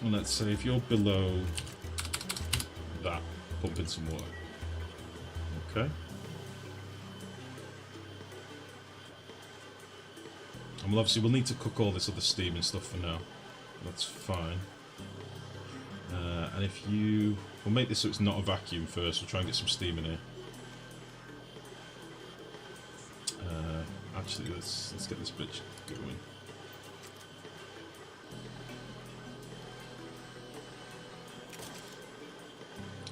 And let's say if you're below that, pump in some water. Okay. And we'll need to cook all this other steam and stuff for now. That's fine. And if you... We'll make this so it's not a vacuum first. We'll try and get some steam in here. Actually, let's get this bitch going.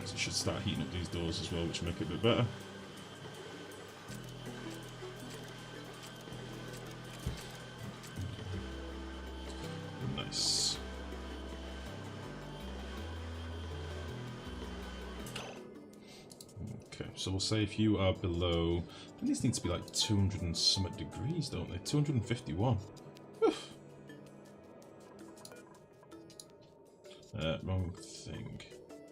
So it should start heating up these doors as well, which will make it a bit better. Nice. Okay, so we'll say if you are below... And these need to be like 200 and something degrees, don't they? 251. Oof. Wrong thing.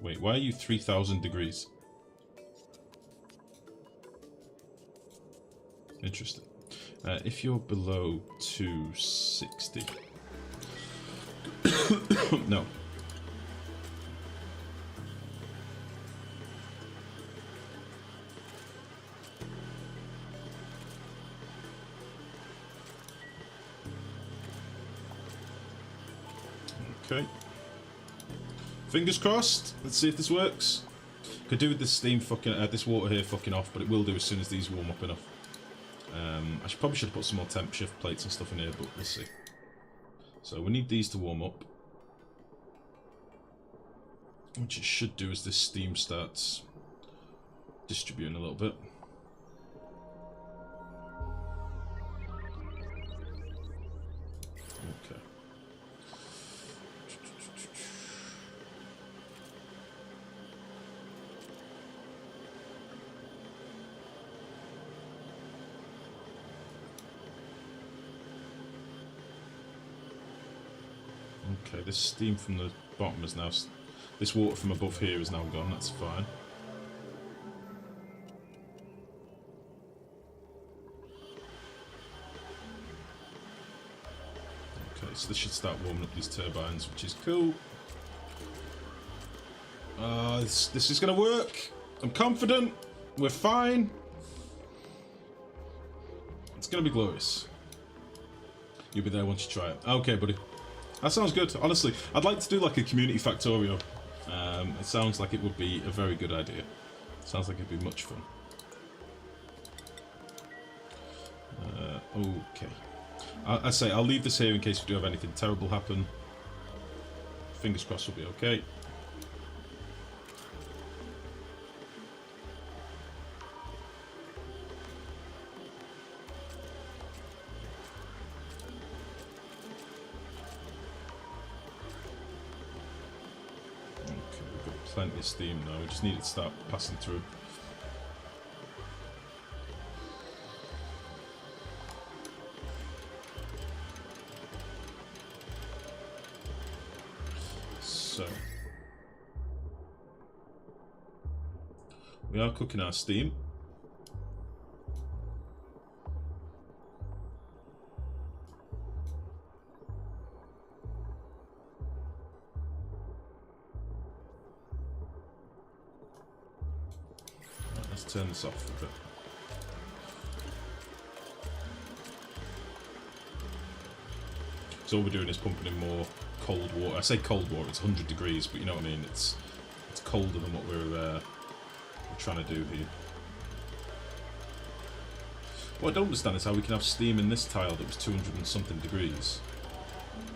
Wait, why are you 3000 degrees? Interesting. If you're below 260... No. Okay. Fingers crossed. Let's see if this works. Could do with this steam fucking, this water here fucking off, but it will do as soon as these warm up enough. I probably should have put some more temp shift plates and stuff in here, but we'll see. So we need these to warm up. Which it should do as this steam starts distributing a little bit. Okay. Okay, this steam from the bottom is now... This water from above here is now gone, that's fine. Okay, so this should start warming up these turbines, which is cool. This is going to work. I'm confident. We're fine. It's going to be glorious. You'll be there once you try it. Okay, buddy. That sounds good, honestly. I'd like to do like a community factorio. It sounds like it would be a very good idea. Sounds like it'd be much fun. Okay. I say, I'll leave this here in case we do have anything terrible happen. Fingers crossed we'll be okay. Plenty of steam now, we just need it to start passing through. So we are cooking our steam. Turn this off a bit. So all we're doing is pumping in more cold water. I say cold water, it's 100 degrees, but you know what I mean, it's colder than what we're trying to do here. What I don't understand is how we can have steam in this tile that was 200 and something degrees,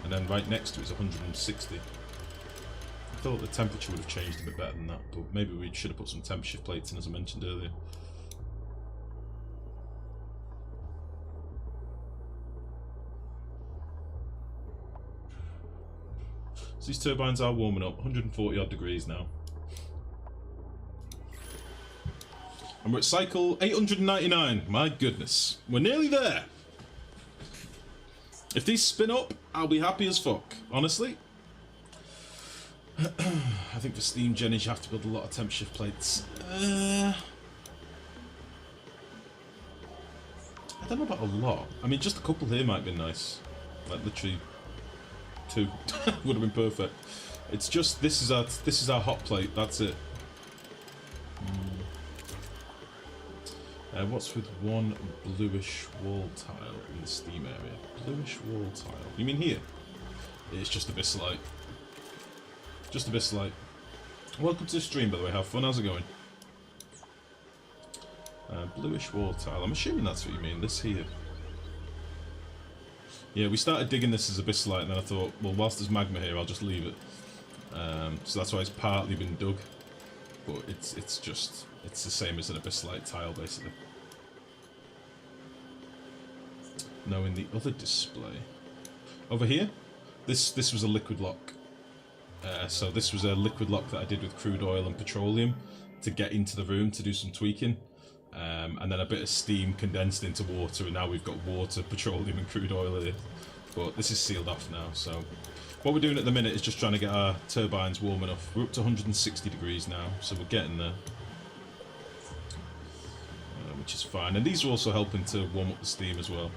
and then right next to it is 160. I thought the temperature would have changed a bit better than that, but maybe we should have put some temp shift plates in, as I mentioned earlier. So these turbines are warming up, 140 odd degrees now. And we're at cycle 899, my goodness. We're nearly there. If these spin up, I'll be happy as fuck, honestly. I think for steam genies you have to build a lot of temp shift plates. I don't know about a lot. I mean, just a couple here might be nice. Like literally 2 would have been perfect. It's just this is our hot plate. That's it. What's with one bluish wall tile in the steam area? Bluish wall tile. You mean here? It's just abyssite. Just abyssite. Welcome to the stream, by the way. Have fun. How's it going? Bluish wall tile. I'm assuming that's what you mean. This here. Yeah, we started digging this as abyssite, and then I thought, well, whilst there's magma here, I'll just leave it. So that's why it's partly been dug. But it's the same as an abyssite tile, basically. Now in the other display, over here, this was a liquid lock. So this was a liquid lock that I did with crude oil and petroleum to get into the room to do some tweaking. And then a bit of steam condensed into water, and now we've got water, petroleum and crude oil here. But this is sealed off now, so... What we're doing at the minute is just trying to get our turbines warm enough. We're up to 160 degrees now, so we're getting there. Which is fine. And these are also helping to warm up the steam as well.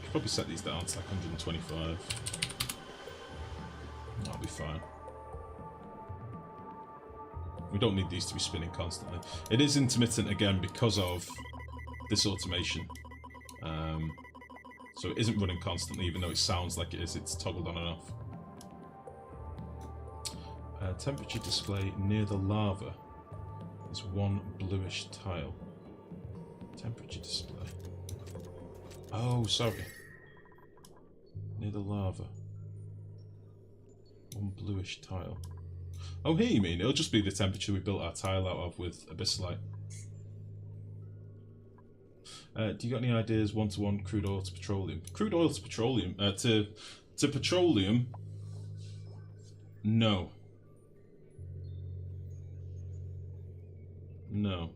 Should probably set these down to like 125. That'll be fine. We don't need these to be spinning constantly. It is intermittent again because of this automation. So it isn't running constantly, even though it sounds like it is. It's toggled on and off. Temperature display near the lava. There's one bluish tile. Temperature display. Oh, sorry. Near the lava. One bluish tile. Oh, here you mean? It'll just be the temperature we built our tile out of with abyssite. Do you got any ideas? One-to-one crude oil to petroleum. Crude oil to petroleum. To petroleum. No. No.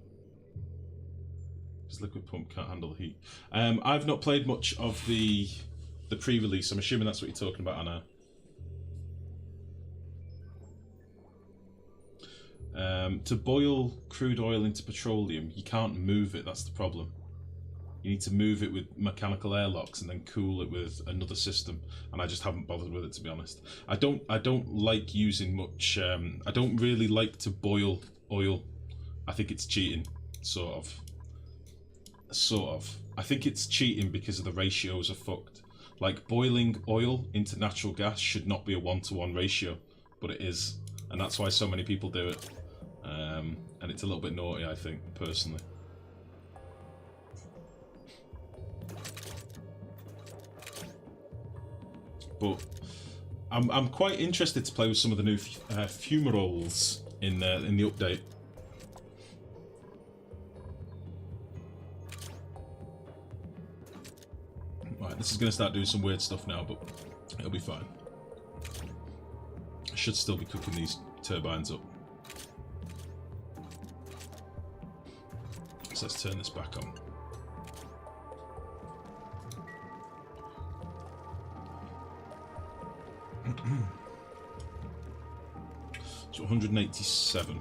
Because liquid pump can't handle the heat. I've not played much of the pre-release. I'm assuming that's what you're talking about, Anna. To boil crude oil into petroleum, you can't move it. That's the problem. You need to move it with mechanical airlocks and then cool it with another system. And I just haven't bothered with it, to be honest. I don't like using much. I don't really like to boil oil. I think it's cheating, sort of. I think it's cheating because of the ratios are fucked. Like, boiling oil into natural gas should not be a 1-to-1 ratio, but it is, and that's why so many people do it. And it's a little bit naughty, I think, personally. But I'm quite interested to play with some of the new fumaroles in the update. Right, this is going to start doing some weird stuff now, but it'll be fine. I should still be cooking these turbines up. So let's turn this back on. So 187.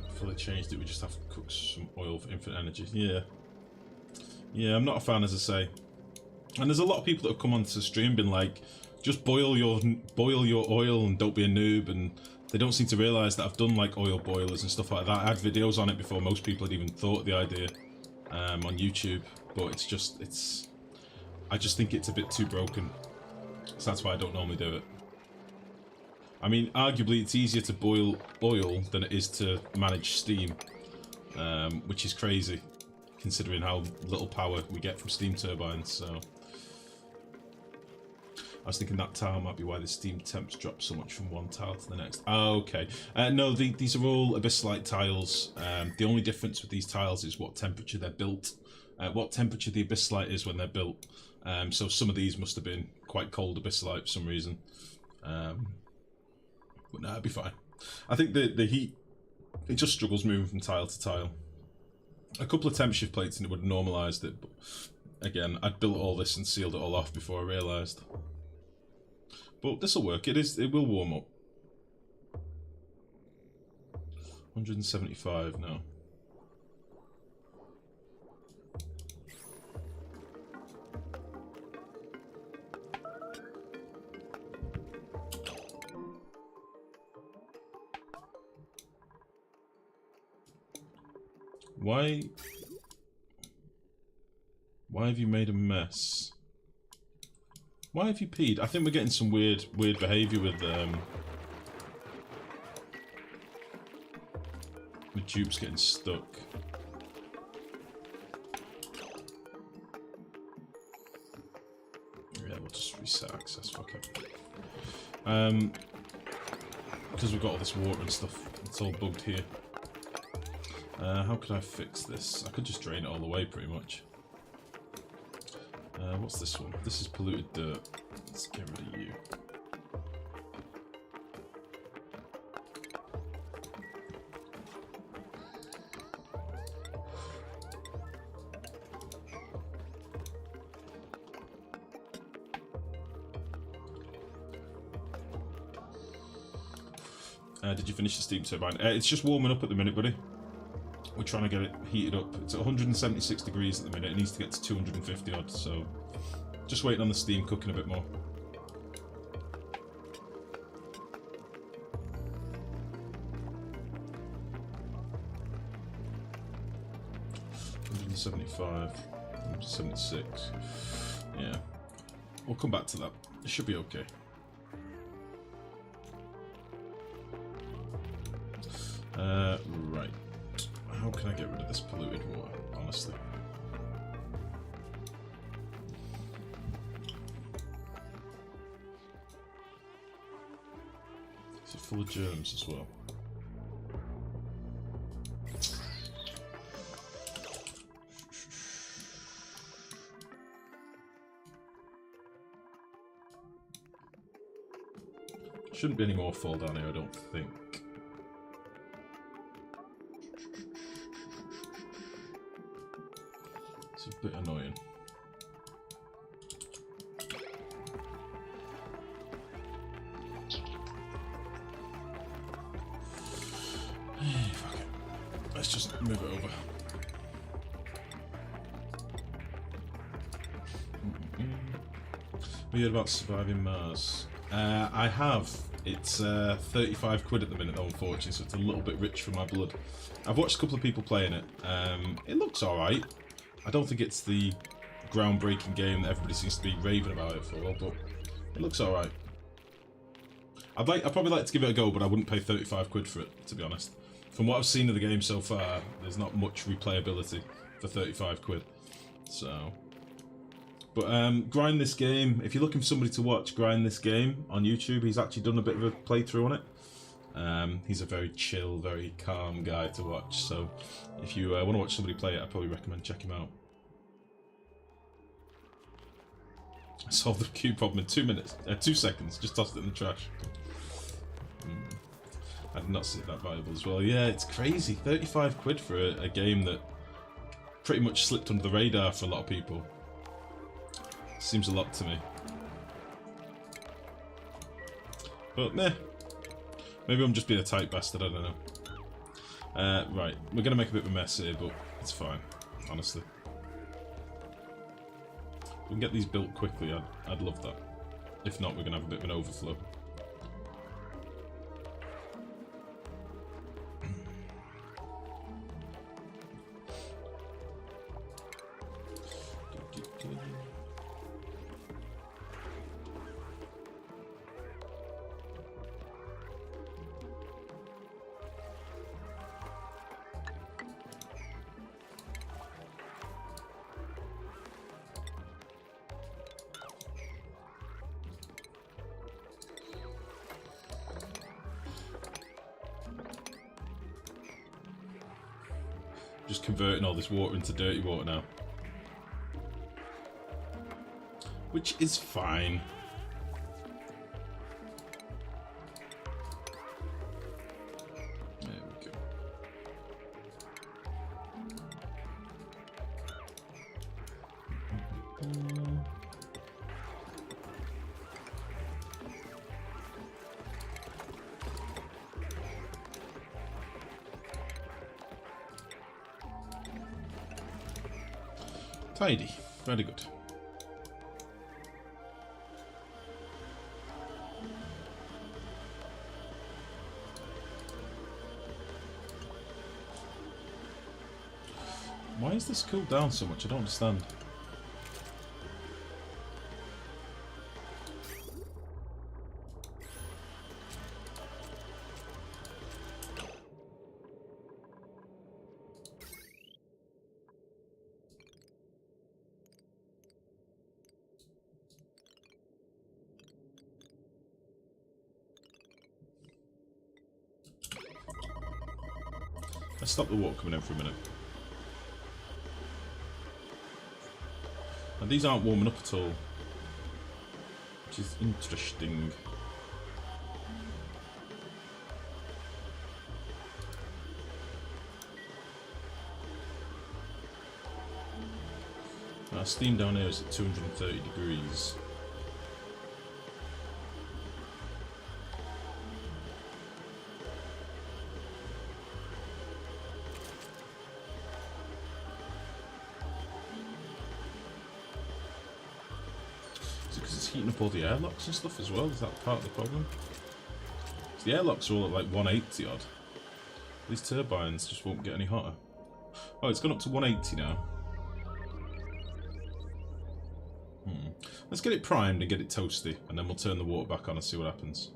Before they changed it, we just have to cook some oil for infinite energy. Yeah, I'm not a fan, as I say. And there's a lot of people that have come onto the stream been like, just boil your oil and don't be a noob, and they don't seem to realise that I've done like oil boilers and stuff like that. I had videos on it before most people had even thought of the idea on YouTube, but I just think it's a bit too broken, so that's why I don't normally do it. I mean, arguably it's easier to boil oil than it is to manage steam, which is crazy, considering how little power we get from steam turbines. So I was thinking that tile might be why the steam temps drop so much from one tile to the next. Oh, okay. No, these are all abyssite tiles. The only difference with these tiles is what temperature they're built, what temperature the abyssite is when they're built. So some of these must have been quite cold abyssite for some reason. But no, it'd be fine. I think the heat, it just struggles moving from tile to tile. A couple of temp shift plates and it would have normalised it, but again, I'd built all this and sealed it all off before I realised. But this'll work. It will warm up. 175 now. Why have you made a mess? Why have you peed? I think we're getting some weird behaviour with dupes getting stuck. Yeah, we'll just reset access, fuck it. Because we've got all this water and stuff, it's all bugged here. How could I fix this? I could just drain it all the way, pretty much. What's this one? This is polluted dirt. Let's get rid of you. Did you finish the steam turbine? It's just warming up at the minute, buddy. We're trying to get it heated up. It's at 176 degrees at the minute. It needs to get to 250 odd, so just waiting on the steam cooking a bit more. $175, 176. Yeah, we'll come back to that. It should be okay. Right. How can I get rid of this polluted water, honestly? Is it full of germs as well? Shouldn't be any more fall down here, I don't think. It's a bit annoying. Fuck it. Let's just move it over. We heard about surviving Mars. I have. It's 35 quid at the minute though, unfortunately, so it's a little bit rich for my blood. I've watched a couple of people playing it. It looks alright. I don't think it's the groundbreaking game that everybody seems to be raving about it for, but it looks alright. I'd probably like to give it a go, but I wouldn't pay 35 quid for it, to be honest. From what I've seen of the game so far, there's not much replayability for 35 quid. So, but grind this game. If you're looking for somebody to watch grind this game on YouTube, he's actually done a bit of a playthrough on it. He's a very chill, very calm guy to watch. So if you want to watch somebody play it, I'd probably recommend check him out. I solved the queue problem in 2 minutes, 2 seconds. Just tossed it in the trash. I did not see that valuable as well. Yeah, it's crazy. 35 quid for a game that pretty much slipped under the radar for a lot of people. Seems a lot to me. But meh. Maybe I'm just being a tight bastard, I don't know. Right, we're gonna make a bit of a mess here, but it's fine, honestly. If we can get these built quickly, I'd love that. If not, we're gonna have a bit of an overflow. Just converting all this water into dirty water now. Which is fine. There we go. Tidy. Very good. Why is this cooled down so much? I don't understand. Let's stop the water coming in for a minute. And these aren't warming up at all, which is interesting. Our steam down here is at 230 degrees. Heating up all the airlocks and stuff as well. Is that part of the problem? So the airlocks are all at like 180 odd. These turbines just won't get any hotter. Oh, it's gone up to 180 now. Let's get it primed and get it toasty, and then we'll turn the water back on and see what happens.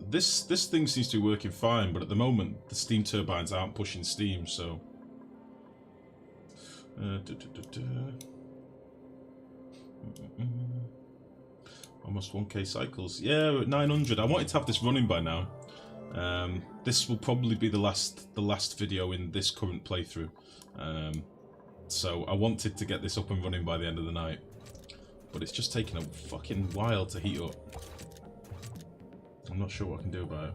This thing seems to be working fine, but at the moment the steam turbines aren't pushing steam, so. Almost 1k cycles. Yeah, we're at 900. I wanted to have this running by now. This will probably be the last video in this current playthrough. So I wanted to get this up and running by the end of the night, but it's just taking a fucking while to heat up. I'm not sure what I can do about it.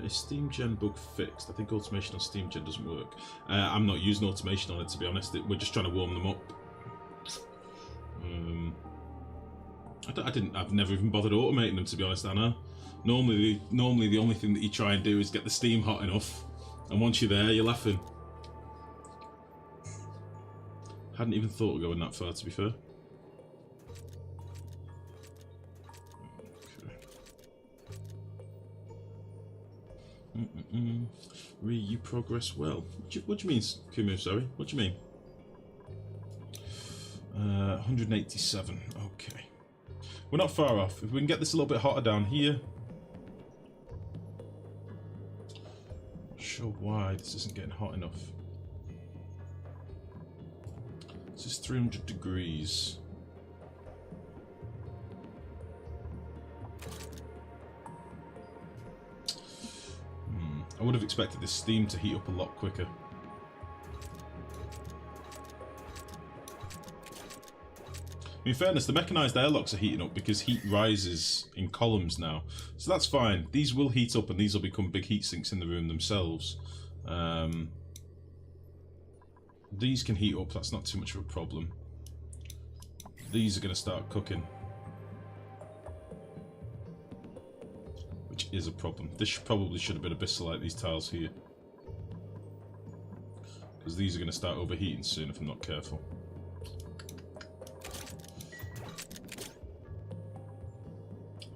Is steam gen bug fixed? I think automation on steam gen doesn't work. I'm not using automation on it, to be honest. We're just trying to warm them up. I've never even bothered automating them, to be honest, Anna. Normally the only thing that you try and do is get the steam hot enough, and once you're there, you're laughing. Hadn't even thought of going that far, to be fair. You progress well. What do you mean, Kumu? Sorry, what do you mean? 187. Okay, we're not far off. If we can get this a little bit hotter down here. Not sure why this isn't getting hot enough. This is 300 degrees. I would have expected this steam to heat up a lot quicker. In fairness, the mechanised airlocks are heating up because heat rises in columns now. So that's fine. These will heat up and these will become big heat sinks in the room themselves. These can heat up, that's not too much of a problem. These are going to start cooking, which is a problem. This probably should have been abyssalite, these tiles here, because these are going to start overheating soon if I'm not careful.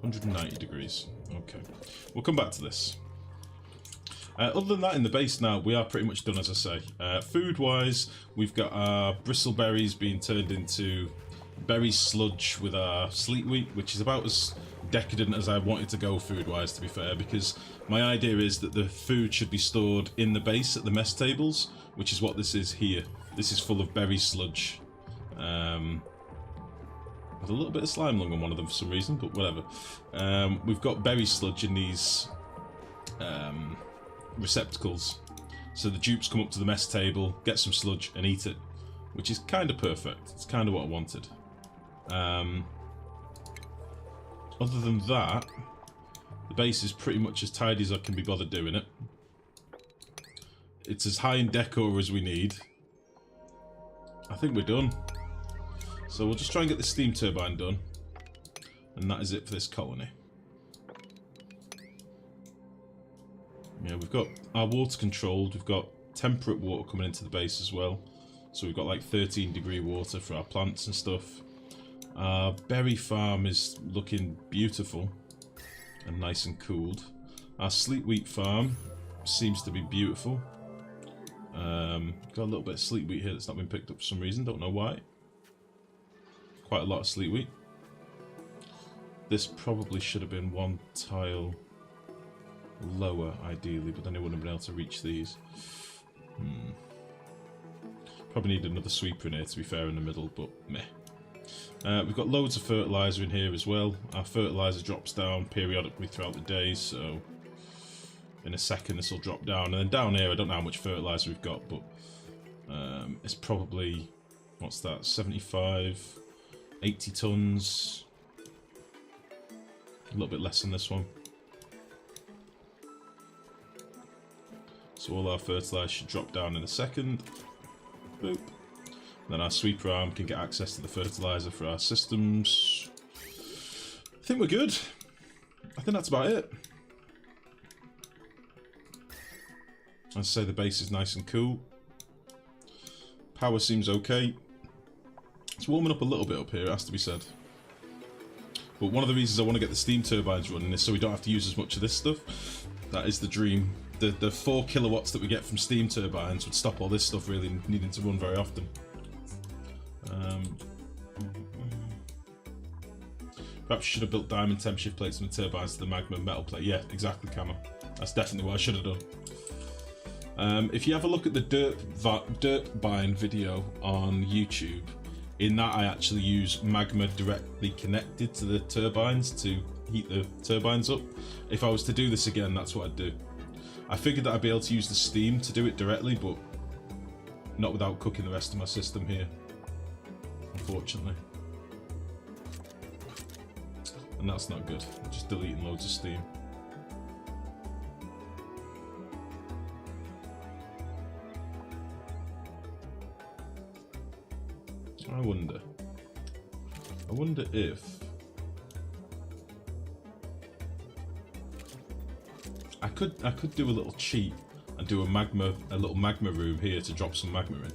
$190 degrees. Okay, we'll come back to this. Other than that, in the base now, we are pretty much done, as I say. Food-wise, we've got our bristleberries being turned into berry sludge with our sleet wheat, which is about as decadent as I wanted to go food-wise, to be fair, because my idea is that the food should be stored in the base at the mess tables, which is what this is here. This is full of berry sludge. With a little bit of slime lung on one of them for some reason, but whatever. We've got berry sludge in these receptacles, so the dupes come up to the mess table, get some sludge and eat it, which is kind of perfect. It's kind of what I wanted. other than that, the base is pretty much as tidy as I can be bothered doing it. It's as high in decor as we need. I think we're done. So we'll just try and get the steam turbine done. And that is it for this colony. Yeah, we've got our water controlled. We've got temperate water coming into the base as well. So we've got like 13-degree water for our plants and stuff. Our berry farm is looking beautiful and nice and cooled. Our sleet wheat farm seems to be beautiful. Got a little bit of sleet wheat here that's not been picked up for some reason, don't know why. Quite a lot of sleet wheat. This probably should have been one tile lower, ideally, but then I wouldn't have been able to reach these. Probably need another sweeper in here, to be fair, in the middle, but meh. We've got loads of fertiliser in here as well. Our fertiliser drops down periodically throughout the day, so in a second this will drop down. And then down here, I don't know how much fertiliser we've got, but it's probably, what's that, 75, 80 tonnes. A little bit less than this one. So all our fertiliser should drop down in a second. Boop. Then our sweeper arm can get access to the fertiliser for our systems. I think we're good. I think that's about it. As I say, the base is nice and cool. Power seems okay. It's warming up a little bit up here, it has to be said. But one of the reasons I want to get the steam turbines running is so we don't have to use as much of this stuff. That is the dream. The 4 kilowatts that we get from steam turbines would stop all this stuff really needing to run very often. Perhaps you should have built diamond temp shift plates and the turbines to the magma metal plate. Yeah, exactly, Camo. That's definitely what I should have done. If you have a look at the dirt bine video on YouTube, in that I actually use magma directly connected to the turbines to heat the turbines up. If I was to do this again, that's what I'd do. I figured that I'd be able to use the steam to do it directly, but not without cooking the rest of my system here, unfortunately. And that's not good. I'm just deleting loads of steam. I wonder if I could do a little cheat and do a little magma room here to drop some magma in.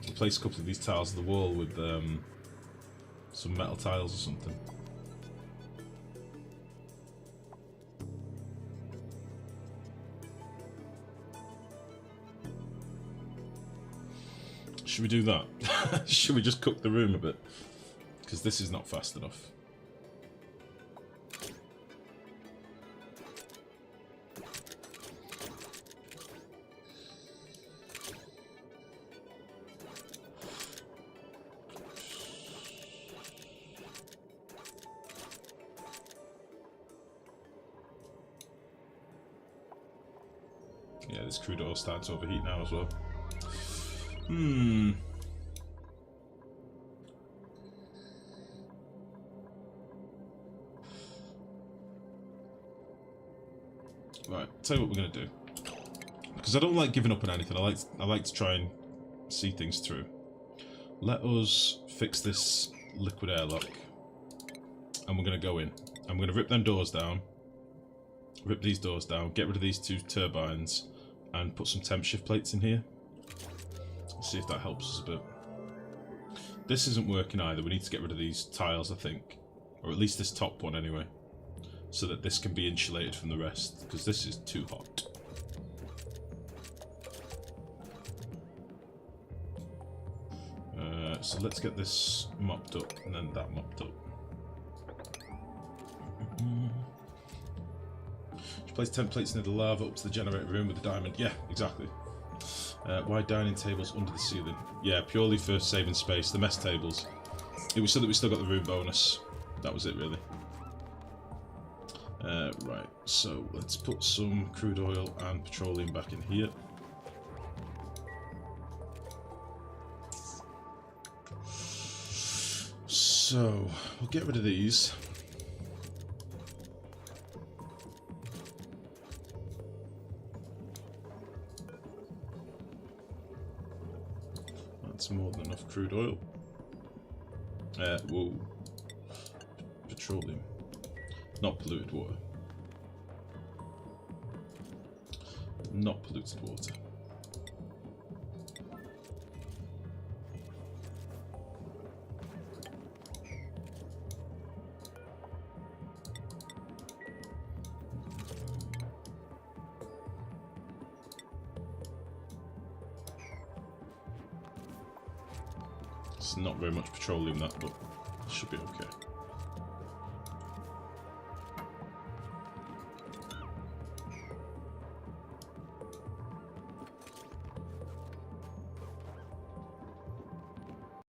Replace a couple of these tiles to the wall with some metal tiles or something. Should we do that? Should we just cook the room a bit? Because this is not fast enough. Yeah, this crude oil starting to overheat now as well. Right, tell you what we're gonna do. Because I don't like giving up on anything. I like to try and see things through. Let us fix this liquid airlock. And we're gonna go in. I'm gonna rip them doors down. Rip these doors down, get rid of these 2 turbines, and put some temp shift plates in here. Let's see if that helps us a bit. This isn't working either. We need to get rid of these tiles, I think. Or at least this top one anyway. So that this can be insulated from the rest, because this is too hot. So let's get this mopped up, and then that mopped up. Just place temp plates near the lava up to the generator room with the diamond. Yeah, exactly. Why dining tables under the ceiling? Yeah, purely for saving space. The mess tables. It was so that we still got the room bonus. That was it, really. Right, so let's put some crude oil and petroleum back in here. So, we'll get rid of these. That's more than enough crude oil. Whoa. Petroleum. Not polluted water. Not polluted water. It's not very much petroleum that, but it should be okay.